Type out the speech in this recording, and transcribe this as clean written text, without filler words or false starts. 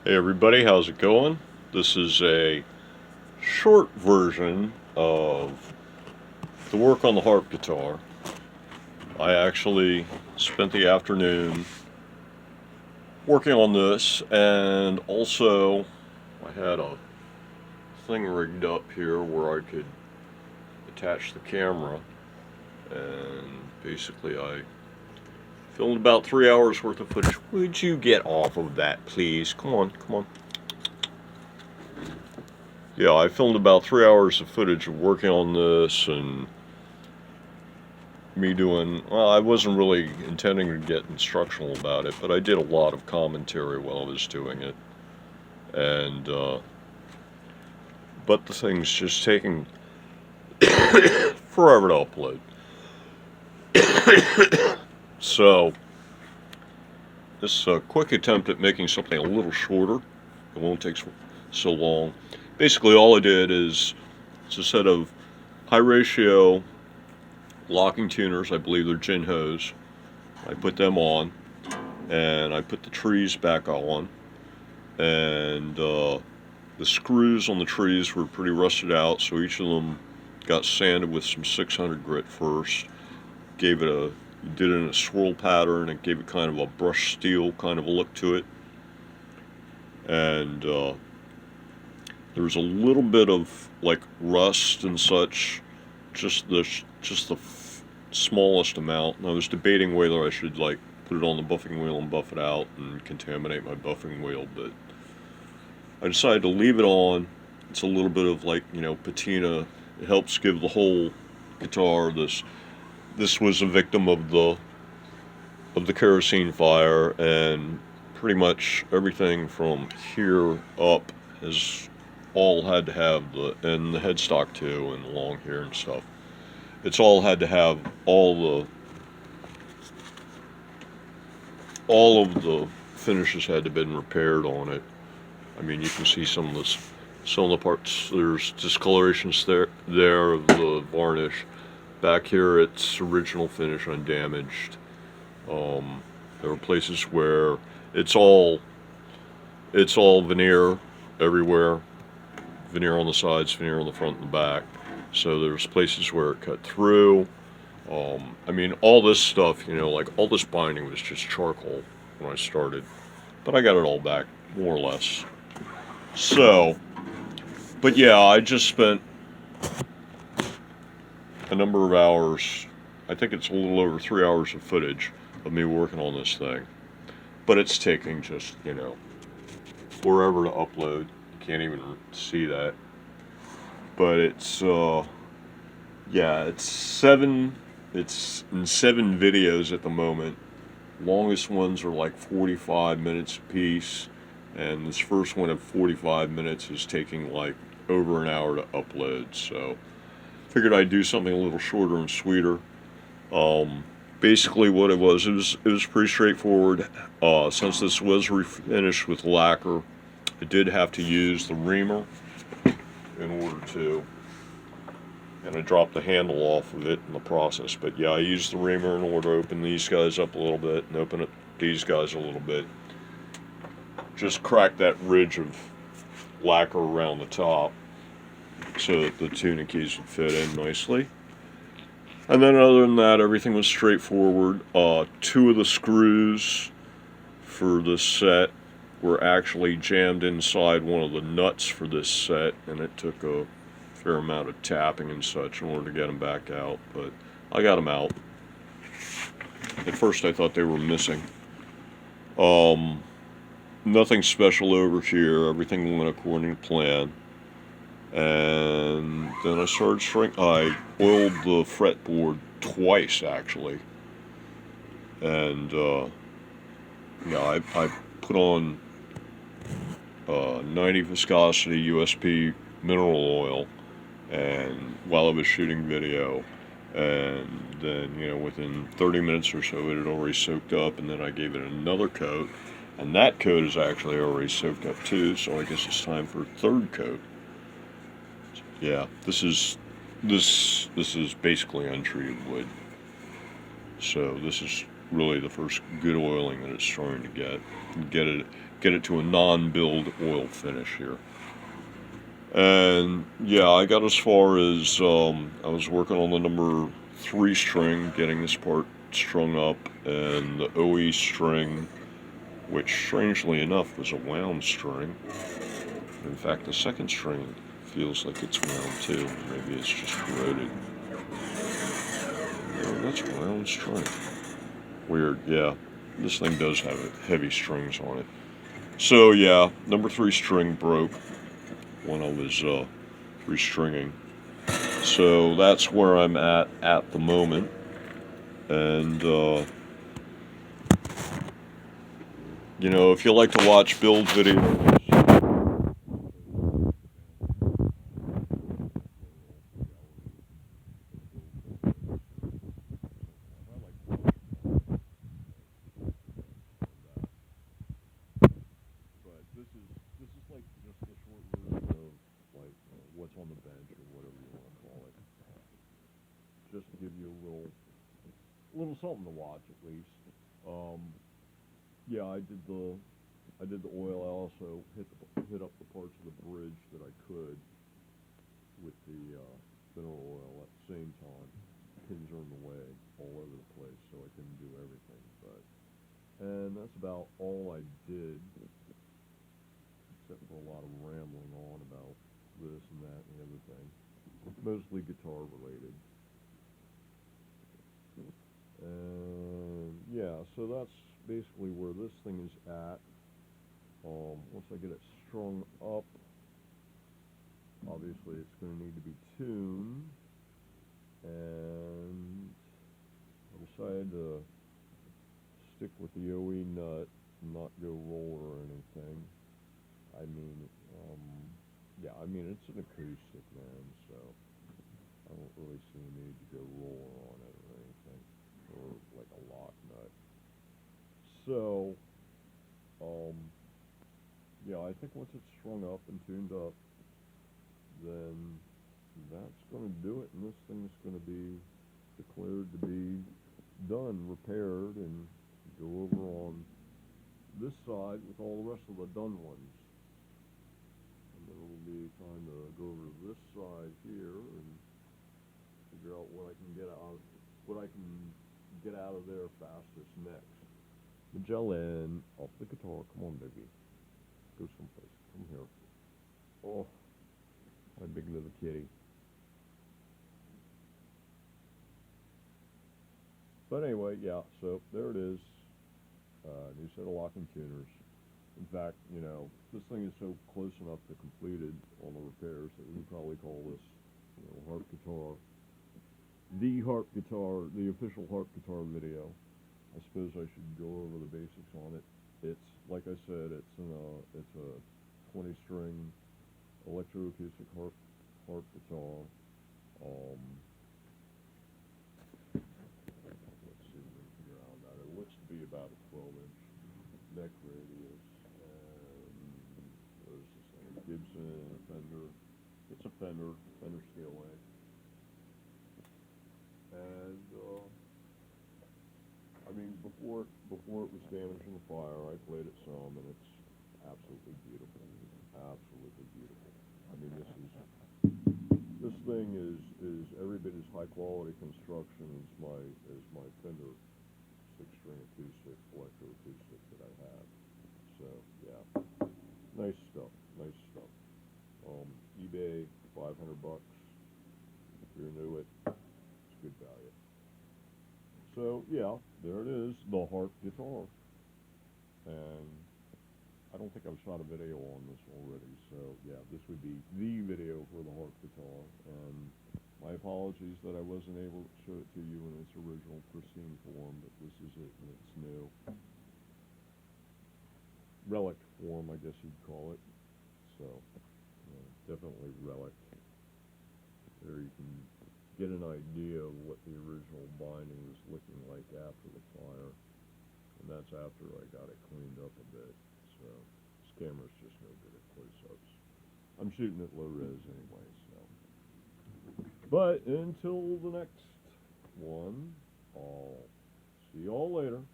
Hey everybody, how's it going? This is a short version of the work on the harp guitar. I actually spent the afternoon working on this, and also I had a thing rigged up here where I could attach the camera, and basically I filmed about 3 hours worth of footage. Would you get off of that, please? Come on, come on. Yeah, I filmed about 3 hours of footage of working on this and me doing, well, I wasn't really intending to get instructional about it, but I did a lot of commentary while I was doing it. And, but the thing's just taking forever to upload. So, this quick attempt at making something a little shorter, it won't take so long. Basically, all I did is it's a set of high ratio locking tuners. I believe they're Jinhos. I put them on, and I put the trees back on, and the screws on the trees were pretty rusted out, so each of them got sanded with some 600 grit first. Did it in a swirl pattern. It gave it kind of a brushed steel kind of a look to it, and there was a little bit of like rust and such, just the smallest amount. And I was debating whether I should like put it on the buffing wheel and buff it out and contaminate my buffing wheel, but I decided to leave it on. It's a little bit of like, patina. It helps give the whole guitar this. This was a victim of the kerosene fire, and pretty much everything from here up has all had to have and the headstock too, and the long hair and stuff. It's all had to have all of the finishes had to have been repaired on it. I mean, you can see some of the parts. There's discolorations there of the varnish. Back here, it's original finish, undamaged. There are places where it's all veneer everywhere. Veneer on the sides, veneer on the front and the back. So there's places where it cut through. I mean, all this stuff, like all this binding was just charcoal when I started. But I got it all back, more or less. So, but yeah, I just spent a number of hours. I think it's a little over 3 hours of footage of me working on this thing. But it's taking just, forever to upload. You can't even see that. But it's, it's in 7 videos at the moment. Longest ones are like 45 minutes a piece. And this first one at 45 minutes is taking like over an hour to upload. So figured I'd do something a little shorter and sweeter. Basically what it was pretty straightforward. Since this was refinished with lacquer, I did have to use the reamer in order to, and I dropped the handle off of it in the process. But yeah, I used the reamer in order to open these guys up a little bit and open up these guys a little bit. Just crack that ridge of lacquer around the top so that the tuning keys would fit in nicely. And then other than that, everything was straightforward. 2 of the screws for this set were actually jammed inside one of the nuts for this set, and it took a fair amount of tapping and such in order to get them back out, but I got them out. At first I thought they were missing. Nothing special over here. Everything went according to plan. And then I started I oiled the fretboard twice, actually. And, I put on 90 viscosity USP mineral oil, and while I was shooting video, and then, within 30 minutes or so, it had already soaked up, and then I gave it another coat, and that coat is actually already soaked up too, so I guess it's time for a third coat. Yeah, this is basically untreated wood. So this is really the first good oiling that it's starting to get get it to a non-build oil finish here. And yeah, I got as far as I was working on the number 3 string, getting this part strung up, and the OE string, which strangely enough was a wound string. In fact, the second string feels like it's wound too. Maybe it's just corroded. Oh, that's wound string. Weird, yeah. This thing does have heavy strings on it. So yeah, number 3 string broke when I was restringing. So that's where I'm at the moment. And you know, if you like to watch build videos, but this is like just a short version of like what's on the bench or whatever you want to call it. Just to give you a little something to watch at least. Yeah, I did the oil. I also hit up the parts of the bridge that I could with the mineral oil at the same time. Pins are in the way all over the place, so I couldn't do everything. And that's about all I did, except for a lot of rambling on about this and that and the other thing. Mostly guitar related. And yeah, so that's basically where this thing is at. Once I get it strung up, obviously it's going to need to be tuned, and I decided to stick with the OE nut and not go roller or anything. I mean, yeah, I mean it's an acoustic, man, so I don't really see a need to go roller on it or anything, or like a lock nut. So, yeah, I think once it's strung up and tuned up, then that's going to do it, and this thing is going to be declared to be done, repaired, and go over on this side with all the rest of the done ones. And then we'll be trying to go over to this side here and figure out what I can get out of there fastest next. Magellan, off the guitar. Come on, baby. Go someplace. Come here. Oh, my big little kitty. But anyway, yeah, so there it is. New set of locking tuners. In fact, you know, this thing is so close enough to completed on the repairs that we can probably call this, you know, harp guitar. The harp guitar, the official harp guitar video. I suppose I should go over the basics on it. It's, like I said, it's a 20-string electro-acoustic harp guitar. Let's see if we can figure out that. It looks to be about a 12-inch neck radius. And what is this thing? Gibson, a Fender. It's a Fender scale A. And I mean, before it was damaged in the fire, I played it some, and it's absolutely beautiful. Absolutely beautiful. I mean, this thing is every bit as high quality construction as my Fender 6-string acoustic, electro acoustic that I have. So yeah, nice stuff. Nice stuff. eBay, $500. If you're new it, it's good value. So yeah, there it is, the harp guitar. And I don't think I've shot a video on this already, so yeah, this would be the video for the harp guitar. And my apologies that I wasn't able to show it to you in its original pristine form, but this is it in its new relic form, I guess you'd call it. So, definitely relic. There you can get an idea of what the original binding was looking like after the fire. And that's after I got it cleaned up a bit. So this camera's just no good at close-ups. I'm shooting at low res anyway, so. But until the next one, I'll see y'all later.